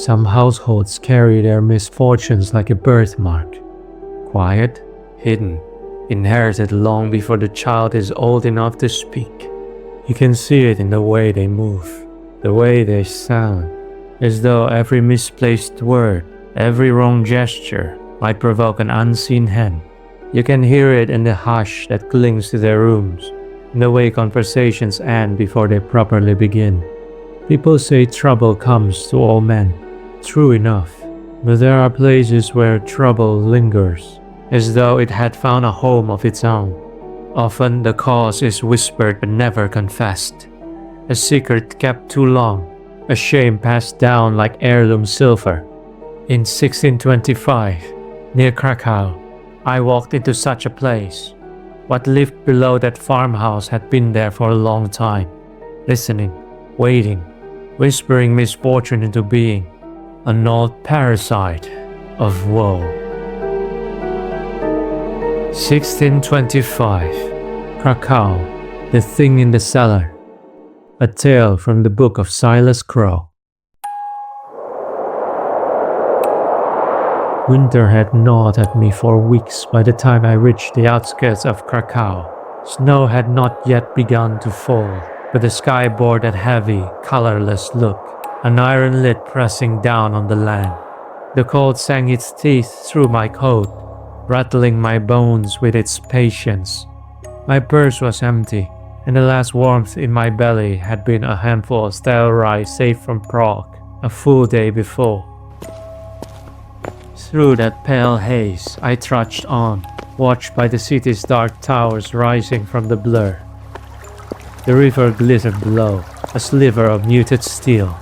Some households carry their misfortunes like a birthmark. Quiet, hidden, inherited long before the child is old enough to speak. You can see it in the way they move, the way they sound, as though every misplaced word, every wrong gesture might provoke an unseen hand. You can hear it in the hush that clings to their rooms, in the way conversations end before they properly begin. People say trouble comes to all men. True enough, but there are places where trouble lingers, as though it had found a home of its own. Often the cause is whispered but never confessed, a secret kept too long, a shame passed down like heirloom silver. In 1625, near Krakow, I walked into such a place. What lived below that farmhouse had been there for a long time, listening, waiting, whispering misfortune into being, an old parasite of woe. 1625, Krakow, The Thing in the Cellar, a tale from the Book of Silas Crowe. Winter had gnawed at me for weeks by the time I reached the outskirts of Krakow. Snow had not yet begun to fall, but the sky bore that heavy, colorless look, an iron lid pressing down on the land. The cold sank its teeth through my coat, rattling my bones with its patience. My purse was empty, and the last warmth in my belly had been a handful of stale rice saved from Prague a full day before. Through that pale haze, I trudged on, watched by the city's dark towers rising from the blur. The river glittered below, a sliver of muted steel.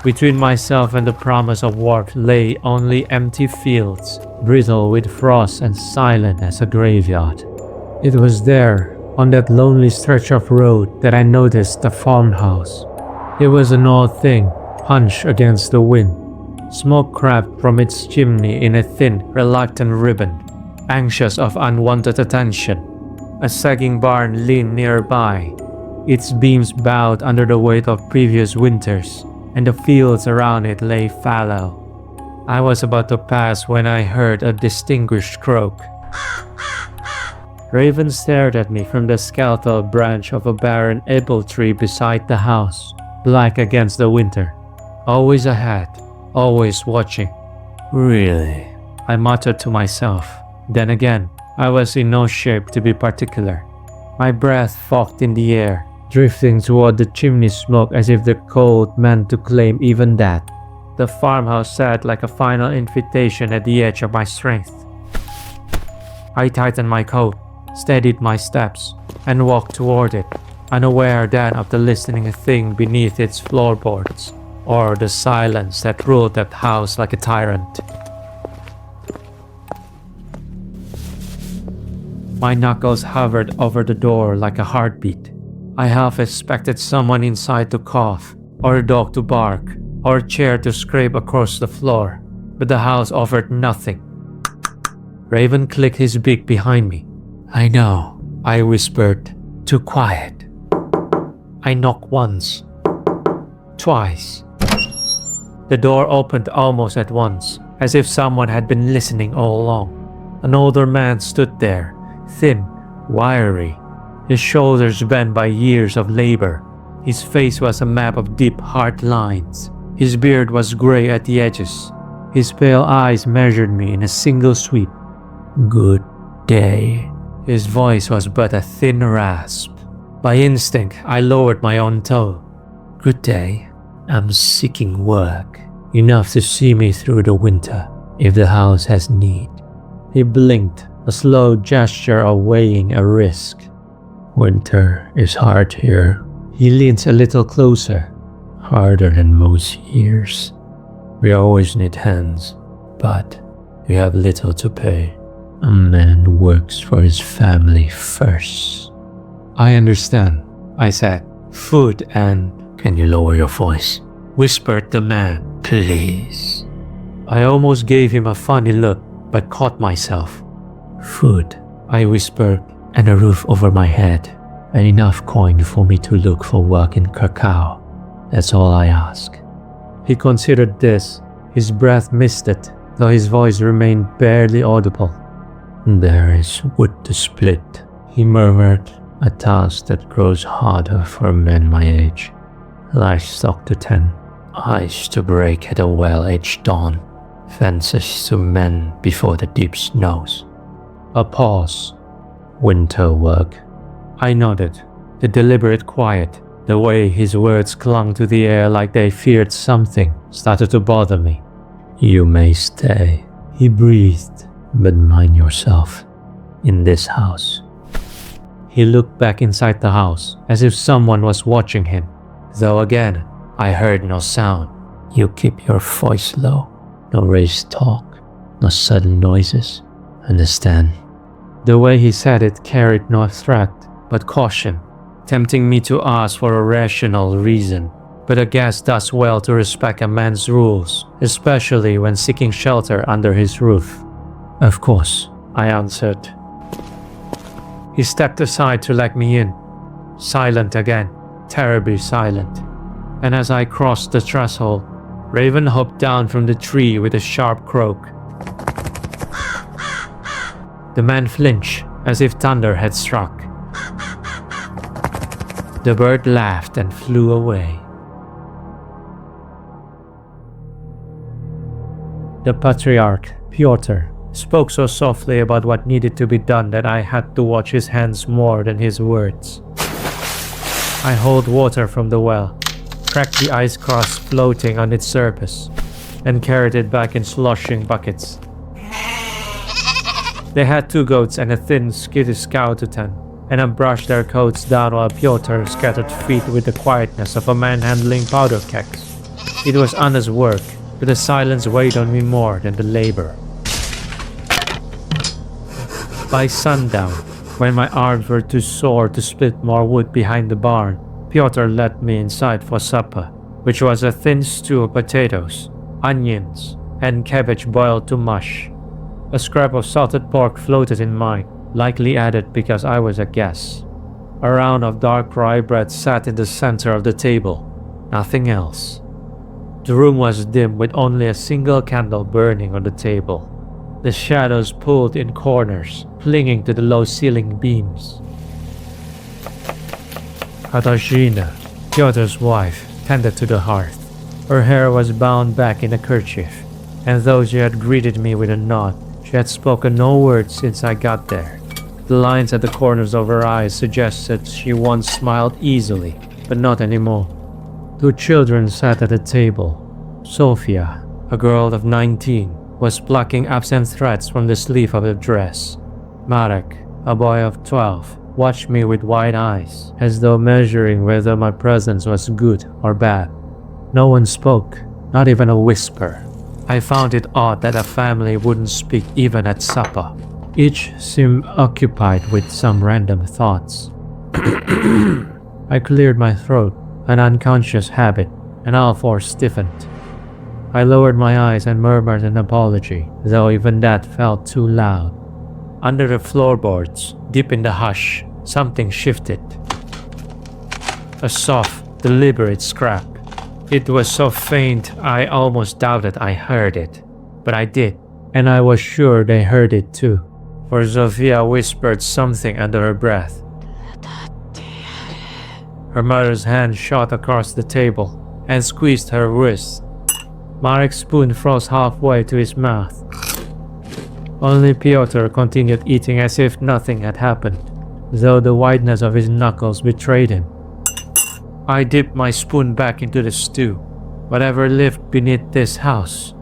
Between myself and the promise of warmth lay only empty fields, brittle with frost and silent as a graveyard. It was there, on that lonely stretch of road, that I noticed the farmhouse. It was an old thing, hunched against the wind. Smoke crept from its chimney in a thin, reluctant ribbon, anxious of unwanted attention. A sagging barn leaned nearby, its beams bowed under the weight of previous winters, and the fields around it lay fallow. I was about to pass when I heard a distinguished croak. Raven stared at me from the skeletal branch of a barren apple tree beside the house, black against the winter. Always ahead, always watching. Really? I muttered to myself. Then again, I was in no shape to be particular. My breath fogged in the air, drifting toward the chimney smoke as if the cold meant to claim even that. The farmhouse sat like a final invitation at the edge of my strength. I tightened my coat, steadied my steps, and walked toward it, unaware then of the listening thing beneath its floorboards, or the silence that ruled that house like a tyrant. My knuckles hovered over the door like a heartbeat. I half expected someone inside to cough, or a dog to bark, or a chair to scrape across the floor, but the house offered nothing. Raven clicked his beak behind me. I know, I whispered. Too quiet. I knocked once, twice. The door opened almost at once, as if someone had been listening all along. An older man stood there, thin, wiry, his shoulders bent by years of labor. His face was a map of deep, hard lines. His beard was gray at the edges. His pale eyes measured me in a single sweep. Good day. His voice was but a thin rasp. By instinct, I lowered my own tone. Good day. I'm seeking work, enough to see me through the winter, if the house has need. He blinked, a slow gesture of weighing a risk. Winter is hard here. He leans a little closer, harder than most years. We always need hands, but we have little to pay. A man works for his family first. I understand, I said. Food and... Can you lower your voice? Whispered the man. Please. I almost gave him a funny look, but caught myself. Food, I whispered, and a roof over my head, and enough coin for me to look for work in Krakow. That's all I ask. He considered this, His breath misted, though his voice remained barely audible. "There is wood to split," he murmured, "a task that grows harder for men my age. Livestock to tend, ice to break at a well-edged dawn, fences to mend before the deep snows." A pause. "Winter work." I nodded. The deliberate quiet, the way his words clung to the air like they feared something, started to bother me. "You may stay," he breathed, "but mind yourself. In this house." He looked back inside the house, as if someone was watching him, though again, I heard no sound. "You keep your voice low. No raised talk, no sudden noises. Understand?" The way he said it carried no threat, but caution, tempting me to ask for a rational reason. But a guest does well to respect a man's rules, especially when seeking shelter under his roof. "Of course," I answered. He stepped aside to let me in. Silent again, terribly silent. And as I crossed the threshold, Raven hopped down from the tree with a sharp croak. The man flinched, as if thunder had struck. The bird laughed and flew away. The patriarch, Piotr, spoke so softly about what needed to be done that I had to watch his hands more than his words. I hauled water from the well, cracked the ice crust floating on its surface, and carried it back in sloshing buckets. They had 2 goats and a thin, skittish cow to tend, and I brushed their coats down while Piotr scattered feet with the quietness of a man handling powder kegs. It was honest work, but the silence weighed on me more than the labor. By sundown, when my arms were too sore to split more wood behind the barn, Piotr led me inside for supper, which was a thin stew of potatoes, onions, and cabbage boiled to mush. A scrap of salted pork floated in mine, likely added because I was a guest. A round of dark rye bread sat in the center of the table, nothing else. The room was dim with only a single candle burning on the table. The shadows pulled in corners, clinging to the low ceiling beams. Katarzyna, Piotr's wife, tended to the hearth. Her hair was bound back in a kerchief, and though she had greeted me with a nod, she had spoken no word since I got there. The lines at the corners of her eyes suggested she once smiled easily, but not anymore. 2 children sat at the table. Sofia, a girl of 19, was plucking absent threads from the sleeve of her dress. Marek, a boy of 12, watched me with wide eyes, as though measuring whether my presence was good or bad. No one spoke, not even a whisper. I found it odd that a family wouldn't speak even at supper. Each seemed occupied with some random thoughts. I cleared my throat, an unconscious habit, and all 4 stiffened. I lowered my eyes and murmured an apology, though even that felt too loud. Under the floorboards, deep in the hush, something shifted. A soft, deliberate scrap. It was so faint I almost doubted I heard it. But I did, and I was sure they heard it too, for Sofia whispered something under her breath. Her mother's hand shot across the table and squeezed her wrist. Marek's spoon froze halfway to his mouth. Only Piotr continued eating as if nothing had happened, though the whiteness of his knuckles betrayed him. I dipped my spoon back into the stew. Whatever lived beneath this house,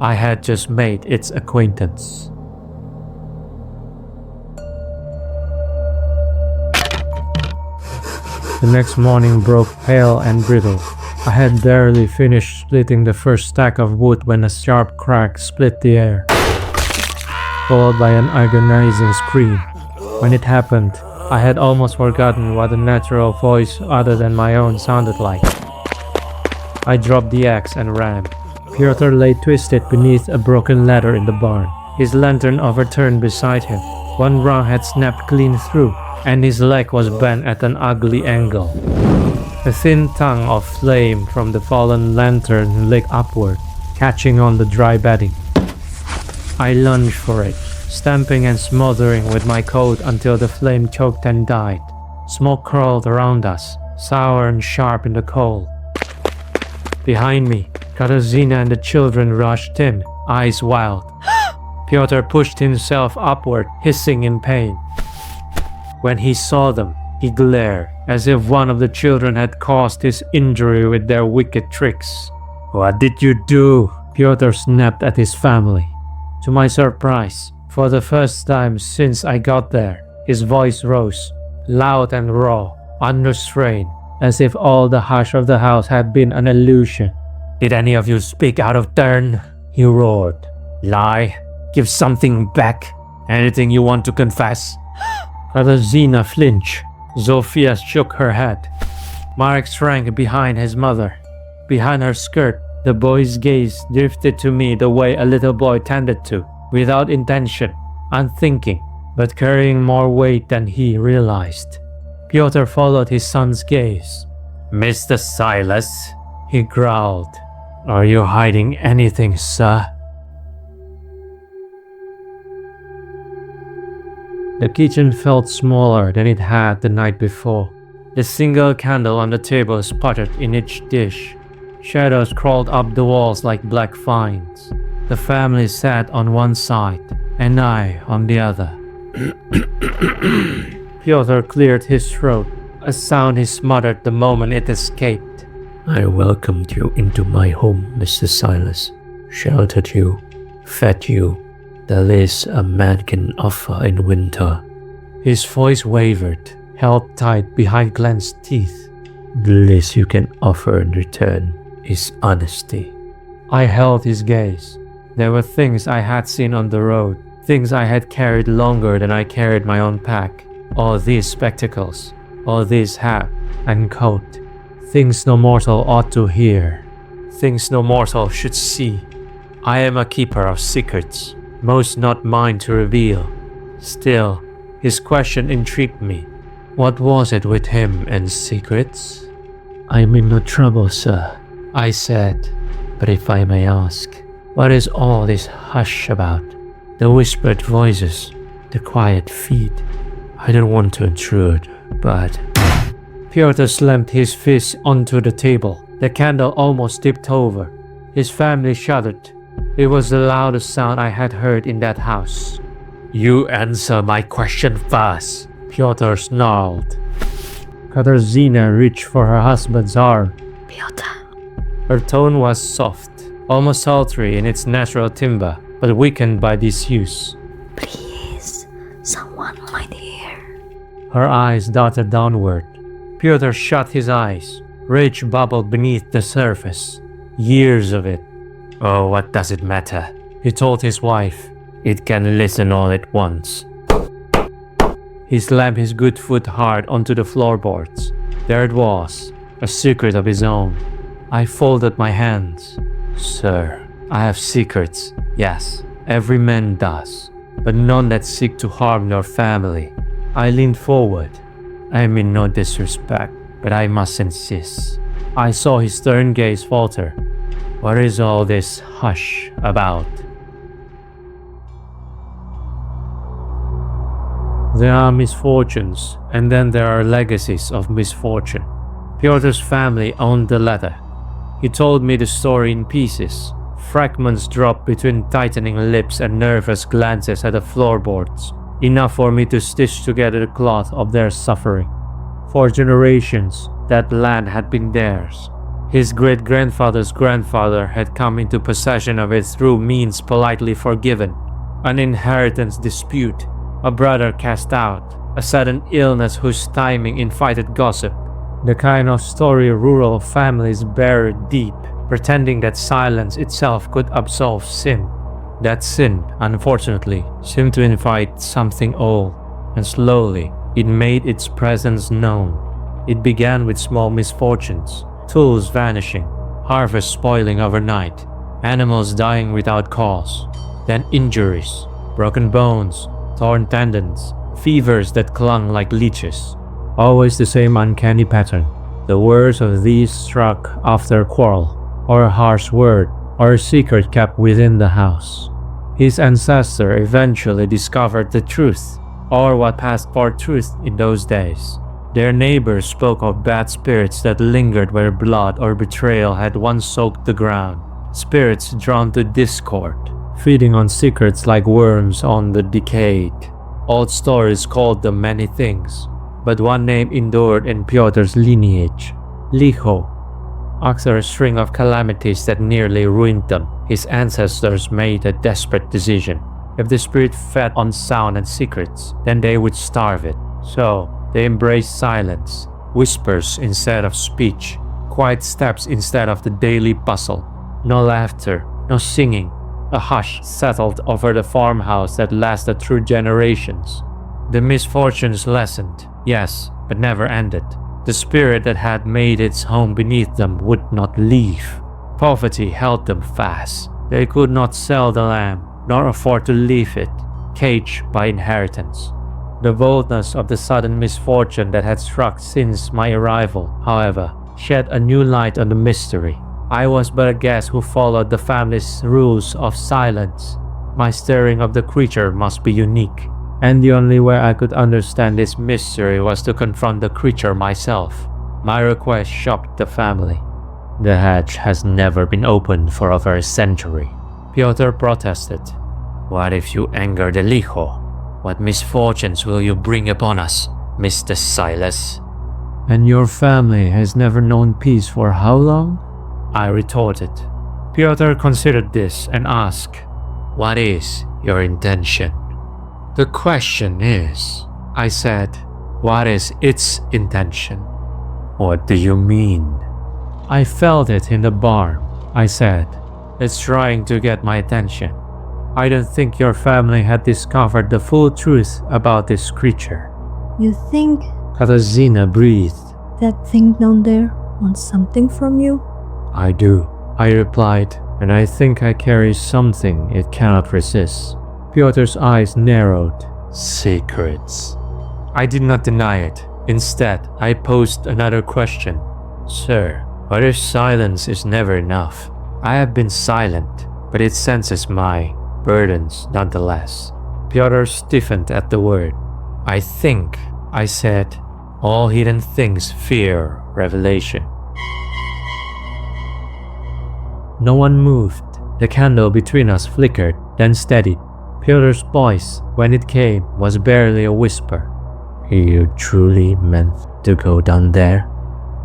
I had just made its acquaintance. The next morning broke pale and brittle. I had barely finished splitting the first stack of wood when a sharp crack split the air, followed by an agonizing scream. When it happened, I had almost forgotten what a natural voice other than my own sounded like. I dropped the axe and ran. Piotr lay twisted beneath a broken ladder in the barn, his lantern overturned beside him. One rung had snapped clean through, and his leg was bent at an ugly angle. A thin tongue of flame from the fallen lantern licked upward, catching on the dry bedding. I lunged for it, stamping and smothering with my coat until the flame choked and died. Smoke curled around us, sour and sharp in the coal. Behind me, Katarzyna and the children rushed in, eyes wild. Piotr pushed himself upward, hissing in pain. When he saw them, he glared, as if one of the children had caused his injury with their wicked tricks. "What did you do?" Piotr snapped at his family. To my surprise, for the first time since I got there, his voice rose, loud and raw, unrestrained, as if all the hush of the house had been an illusion. "Did any of you speak out of turn?" he roared. "Lie. Give something back. Anything you want to confess." Katarzyna flinched. Zofia shook her head. Marek shrank behind his mother. Behind her skirt, the boy's gaze drifted to me the way a little boy tended to, without intention, unthinking, but carrying more weight than he realized. Piotr followed his son's gaze. "Mr. Silas," he growled. "Are you hiding anything, sir?" The kitchen felt smaller than it had the night before. The single candle on the table sputtered in each dish. Shadows crawled up the walls like black vines. The family sat on one side, and I on the other. Piotr cleared his throat, a sound he smothered the moment it escaped. "I welcomed you into my home, Mr. Silas. Sheltered you, fed you. The least a man can offer in winter." His voice wavered, held tight behind clenched teeth. "The least you can offer in return is honesty." I held his gaze. There were things I had seen on the road, things I had carried longer than I carried my own pack. All these spectacles, all this hat and coat, things no mortal ought to hear, things no mortal should see. I am a keeper of secrets, most not mine to reveal. Still, his question intrigued me. What was it with him and secrets? "I'm in no trouble, sir," I said. "But if I may ask, what is all this hush about? The whispered voices, the quiet feet. I don't want to intrude, but..." Piotr slammed his fist onto the table. The candle almost tipped over. His family shuddered. It was the loudest sound I had heard in that house. "You answer my question first," Piotr snarled. Katarzyna reached for her husband's arm. "Piotr." Her tone was soft, almost sultry in its natural timbre, but weakened by disuse. "Please, someone might hear." Her eyes darted downward. Piotr shut his eyes. Rage bubbled beneath the surface. Years of it. "Oh, what does it matter?" he told his wife. "It can listen all at once." He slammed his good foot hard onto the floorboards. There it was, a secret of his own. I folded my hands. "Sir, I have secrets, yes, every man does, but none that seek to harm your family." I leaned forward. I mean no disrespect, but I must insist. I saw his stern gaze falter. "What is all this hush about?" There are misfortunes, and then there are legacies of misfortune. Piotr's family owned the latter. He told me the story in pieces. Fragments dropped between tightening lips and nervous glances at the floorboards, enough for me to stitch together the cloth of their suffering. For generations, that land had been theirs. His great-grandfather's grandfather had come into possession of it through means politely forgiven. An inheritance dispute, a brother cast out, a sudden illness whose timing invited gossip. The kind of story rural families bury deep, pretending that silence itself could absolve sin. That sin, unfortunately, seemed to invite something old, and slowly it made its presence known. It began with small misfortunes, tools vanishing, harvest spoiling overnight, animals dying without cause, then injuries, broken bones, torn tendons, fevers that clung like leeches. Always the same uncanny pattern. The worst of these struck after a quarrel, or a harsh word, or a secret kept within the house. His ancestor eventually discovered the truth, or what passed for truth in those days. Their neighbors spoke of bad spirits that lingered where blood or betrayal had once soaked the ground. Spirits drawn to discord, feeding on secrets like worms on the decayed. Old stories called them many things, but one name endured in Pyotr's lineage: Licho. After a string of calamities that nearly ruined them, his ancestors made a desperate decision. If the spirit fed on sound and secrets, then they would starve it. So, they embraced silence, whispers instead of speech, quiet steps instead of the daily bustle. No laughter, no singing. A hush settled over the farmhouse that lasted through generations. The misfortunes lessened, yes, but never ended. The spirit that had made its home beneath them would not leave. Poverty held them fast. They could not sell the land, nor afford to leave it, caged by inheritance. The boldness of the sudden misfortune that had struck since my arrival, however, shed a new light on the mystery. I was but a guest who followed the family's rules of silence. My stirring of the creature must be unique, and the only way I could understand this mystery was to confront the creature myself. My request shocked the family. The hatch has never been opened for over a century. Pyotr protested. What if you anger the Licho? What misfortunes will you bring upon us, Mr. Silas? And your family has never known peace for how long? I retorted. Pyotr considered this and asked, What is your intention? The question is, I said, what is its intention? What do you mean? I felt it in the barn, I said. It's trying to get my attention. I don't think your family had discovered the full truth about this creature. You think Katarzyna breathed. that thing down there wants something from you? I do, I replied, and I think I carry something it cannot resist. Pyotr's eyes narrowed. Secrets. I did not deny it. Instead, I posed another question. Sir, what if silence is never enough? I have been silent, but it senses my burdens nonetheless. Pyotr stiffened at the word. I think, I said, all hidden things fear revelation. No one moved. The candle between us flickered, then steadied. Pyotr's voice, when it came, was barely a whisper. You truly meant to go down there?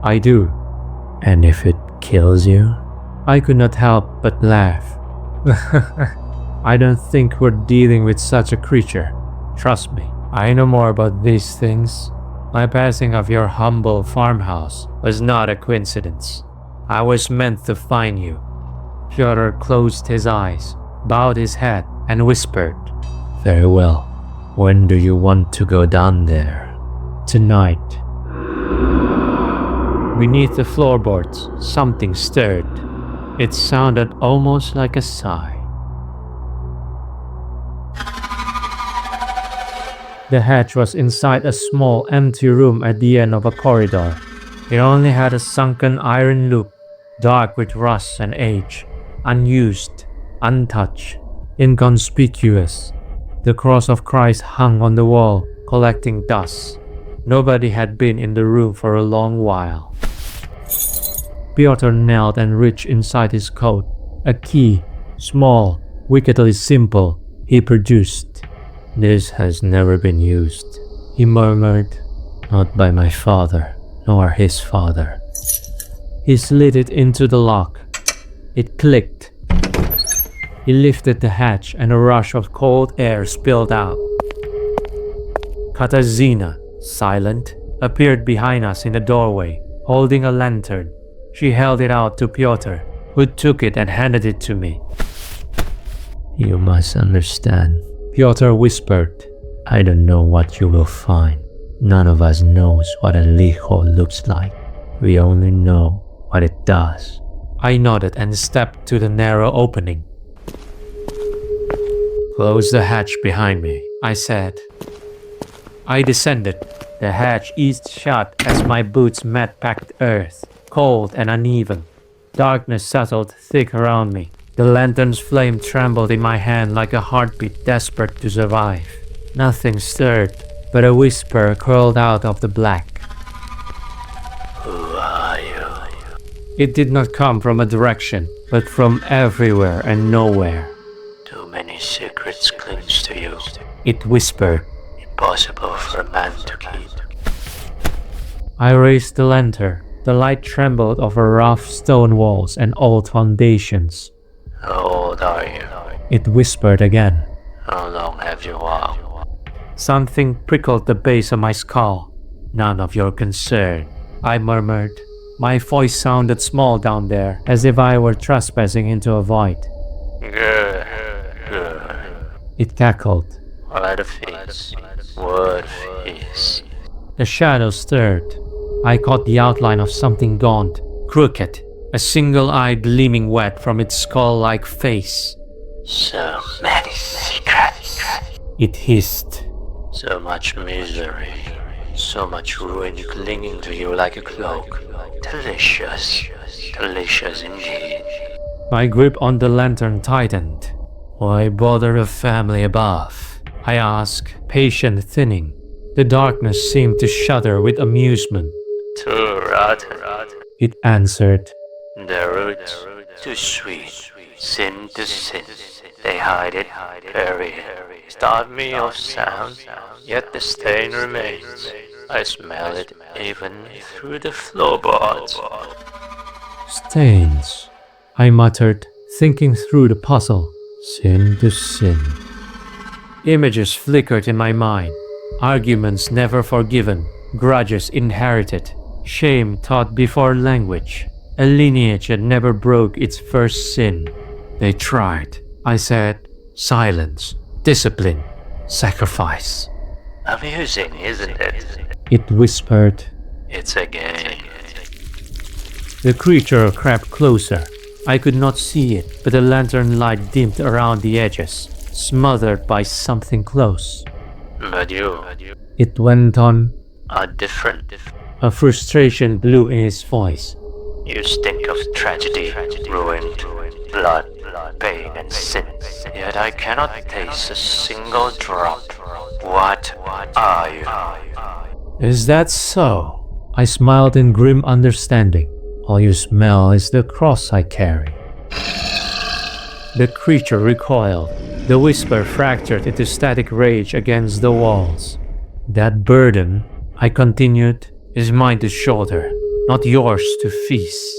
I do. And if it kills you? I could not help but laugh. I don't think we're dealing with such a creature. Trust me, I know more about these things. My passing of your humble farmhouse was not a coincidence. I was meant to find you. Pyotr closed his eyes, bowed his head, and whispered, Very well. When do you want to go down there? Tonight. Beneath the floorboards, something stirred. It sounded almost like a sigh. The hatch was inside a small, empty room at the end of a corridor. It only had a sunken iron loop, dark with rust and age, unused, untouched, inconspicuous. The cross of Christ hung on the wall, collecting dust. Nobody had been in the room for a long while. Pyotr knelt and reached inside his coat. A key, small, wickedly simple, he produced. This has never been used, he murmured. Not by my father, nor his father. He slid it into the lock. It clicked. He lifted the hatch and a rush of cold air spilled out. Katarzyna, silent, appeared behind us in the doorway, holding a lantern. She held it out to Pyotr, who took it and handed it to me. You must understand, Pyotr whispered. I don't know what you will find. None of us knows what a Licho looks like. We only know what it does. I nodded and stepped to the narrow opening. Close the hatch behind me, I said. I descended. The hatch eased shut as my boots met packed earth, cold and uneven. Darkness settled thick around me. The lantern's flame trembled in my hand like a heartbeat desperate to survive. Nothing stirred, but a whisper curled out of the black. Who are you? It did not come from a direction, but from everywhere and nowhere. Too many secrets clings to you. It whispered. Impossible for a man to keep. I raised the lantern. The light trembled over rough stone walls and old foundations. How old are you? It whispered again. How long have you walked? Something prickled the base of my skull. None of your concern, I murmured. My voice sounded small down there, as if I were trespassing into a void. Good. It cackled. What a face. What a face. The shadow stirred. I caught the outline of something gaunt, crooked, a single eye gleaming wet from its skull-like face. So many secrets. It hissed. So much misery. So much ruin clinging to you like a cloak. Delicious. Delicious indeed. My grip on the lantern tightened. Why bother a family above? I asked, patience thinning. The darkness seemed to shudder with amusement. Too rotten. It answered. The roots, too sweet. Sin to sin. They hide it, bury it. Starve me of sound, yet the stain remains. I smell it even through the floorboards. Stains, I muttered, thinking through the puzzle. Sin to sin. Images flickered in my mind. Arguments never forgiven, grudges inherited, shame taught before language, a lineage that never broke its first sin. They tried, I said. Silence, discipline, sacrifice. Amusing, isn't it? It whispered. It's a game. The creature crept closer. I could not see it, but the lantern light dimmed around the edges, smothered by something close. But you It went on. are different. A frustration blew in his voice. You stink of tragedy, ruin, blood, pain, and sin. Yet I cannot taste a single drop. What are you? Is that so? I smiled in grim understanding. All you smell is the cross I carry. The creature recoiled. The whisper fractured into static rage against the walls. That burden, I continued, is mine to shoulder, not yours to feast.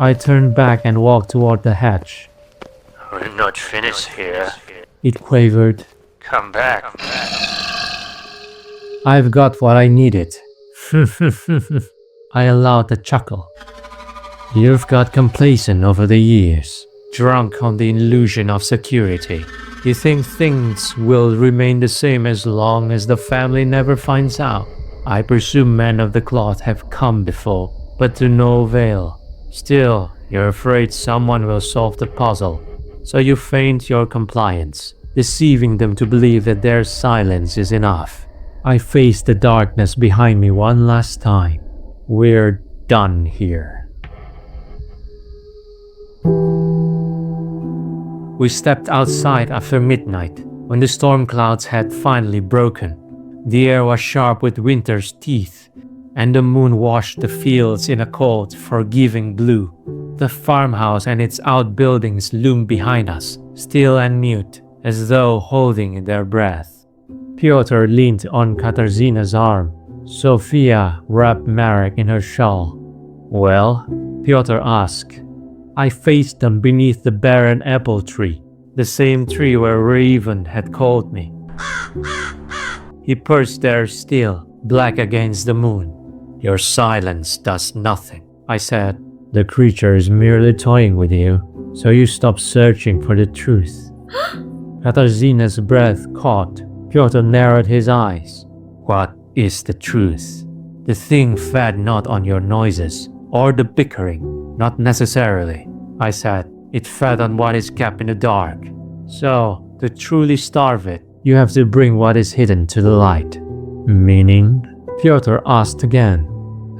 I turned back and walked toward the hatch. We're not finished here. It quavered. Come back. I've got what I needed. I allowed a chuckle. You've got complacent over the years, drunk on the illusion of security. You think things will remain the same as long as the family never finds out. I presume men of the cloth have come before, but to no avail. Still, you're afraid someone will solve the puzzle, so you feign your compliance, deceiving them to believe that their silence is enough. I faced the darkness behind me one last time. We're done here. We stepped outside after midnight, when the storm clouds had finally broken. The air was sharp with winter's teeth, and the moon washed the fields in a cold, forgiving blue. The farmhouse and its outbuildings loomed behind us, still and mute, as though holding their breath. Piotr leaned on Katarzina's arm. Sophia wrapped Marek in her shawl. Well? Piotr asked. I faced them beneath the barren apple tree, the same tree where Raven had called me. He perched there still, black against the moon. Your silence does nothing, I said. The creature is merely toying with you, so you stop searching for the truth. Katarzina's breath caught. Piotr narrowed his eyes. What is the truth? The thing fed not on your noises, or the bickering, not necessarily, I said. It fed on what is kept in the dark. So, to truly starve it, you have to bring what is hidden to the light. Meaning? Piotr asked again.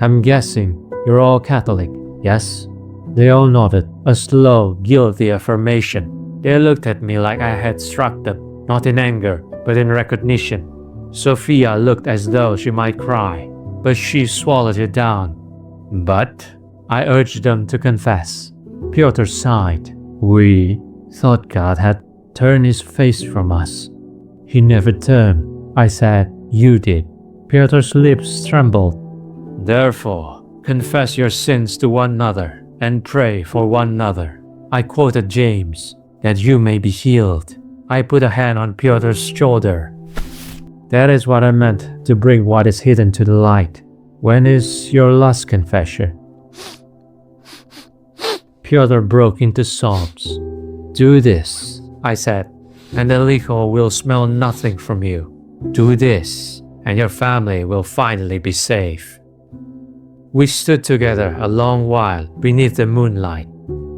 I'm guessing you're all Catholic, yes? They all nodded, a slow, guilty affirmation. They looked at me like I had struck them, not in anger, but in recognition. Sophia looked as though she might cry, but she swallowed it down. But I urged them to confess. Piotr sighed. We thought God had turned his face from us. He never turned, I said. You did. Piotr's lips trembled. Therefore, confess your sins to one another and pray for one another. I quoted James, that you may be healed. I put a hand on Piotr's shoulder. That is what I meant, to bring what is hidden to the light. When is your last confession? Piotr broke into sobs. Do this, I said, and the liquor will smell nothing from you. Do this, and your family will finally be safe. We stood together a long while beneath the moonlight.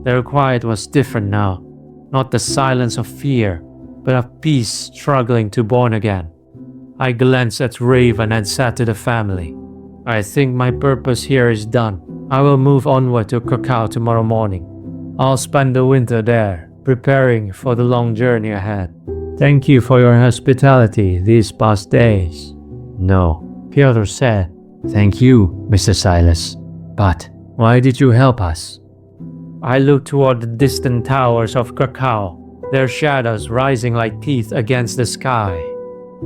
Their quiet was different now, not the silence of fear, but of peace struggling to born again. I glanced at Raven and said to the family, I think my purpose here is done. I will move onward to Krakow tomorrow morning. I'll spend the winter there, preparing for the long journey ahead. Thank you for your hospitality these past days. No, Piotr said. Thank you, Mr. Silas. But why did you help us? I looked toward the distant towers of Krakow, their shadows rising like teeth against the sky.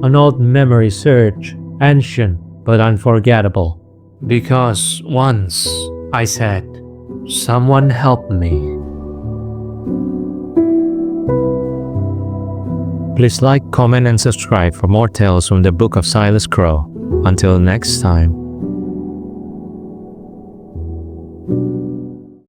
An old memory surged, ancient but unforgettable. Because once, I said, someone helped me. Please like, comment, and subscribe for more tales from the Book of Silas Crowe. Until next time.